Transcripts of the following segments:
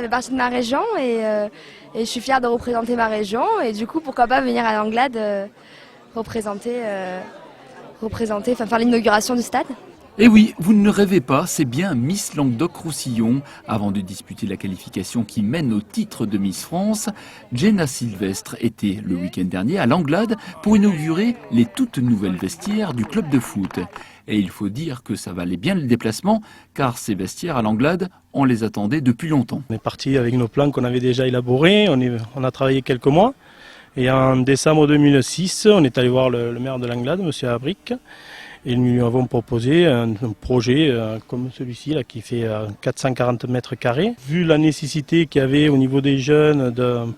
Ça fait partie de ma région et je suis fière de représenter ma région et du coup pourquoi pas venir à Langlade faire l'inauguration du stade. Et oui, vous ne rêvez pas, c'est bien Miss Languedoc-Roussillon. Avant de disputer la qualification qui mène au titre de Miss France, Jenna Sylvestre était le week-end dernier à Langlade pour inaugurer les toutes nouvelles vestiaires du club de foot. Et il faut dire que ça valait bien le déplacement, car ces vestiaires à Langlade, on les attendait depuis longtemps. On est parti avec nos plans qu'on avait déjà élaborés, on a travaillé quelques mois. Et en décembre 2006, on est allé voir le maire de Langlade, M. Abric. Et nous lui avons proposé un projet comme celui-ci là, qui fait 440 mètres carrés. Vu la nécessité qu'il y avait au niveau des jeunes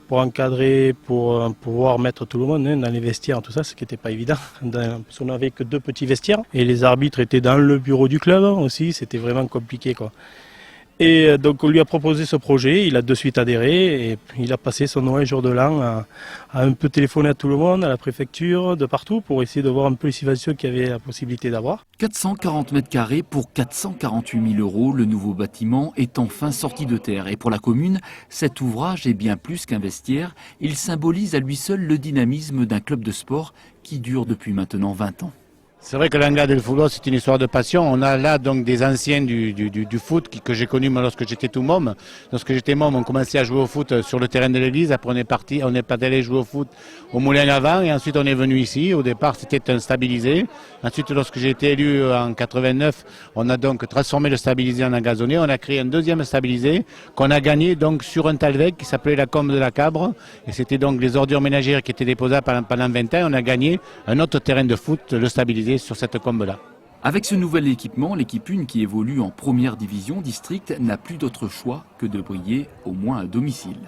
pour encadrer, pour pouvoir mettre tout le monde dans les vestiaires, tout ça, ce qui n'était pas évident. Parce qu'on n'avait que 2 petits vestiaires. Et les arbitres étaient dans le bureau du club aussi, c'était vraiment compliqué, quoi. Et donc on lui a proposé ce projet, il a de suite adhéré et il a passé son Noël jour de l'an à un peu téléphoner à tout le monde, à la préfecture, de partout, pour essayer de voir un peu les subventions qu'il y avait la possibilité d'avoir. 440 mètres carrés pour 448 000 euros, le nouveau bâtiment est enfin sorti de terre. Et pour la commune, cet ouvrage est bien plus qu'un vestiaire, il symbolise à lui seul le dynamisme d'un club de sport qui dure depuis maintenant 20 ans. C'est vrai que Langlade et le football, c'est une histoire de passion. On a là donc des anciens du foot que j'ai connus moi, lorsque j'étais tout môme. Lorsque j'étais môme, on commençait à jouer au foot sur le terrain de l'église. Après, on est pas allé jouer au foot au Moulin à Vent. Et ensuite, on est venu ici. Au départ, c'était un stabilisé. Ensuite, lorsque j'ai été élu en 89, on a donc transformé le stabilisé en un gazonné. On a créé un deuxième stabilisé qu'on a gagné donc sur un talweg qui s'appelait la Combe de la Cabre. Et c'était donc les ordures ménagères qui étaient déposées pendant 20 ans. On a gagné un autre terrain de foot, le stabilisé, sur cette combe-là. Avec ce nouvel équipement, l'équipe 1 qui évolue en première division district n'a plus d'autre choix que de briller au moins à domicile.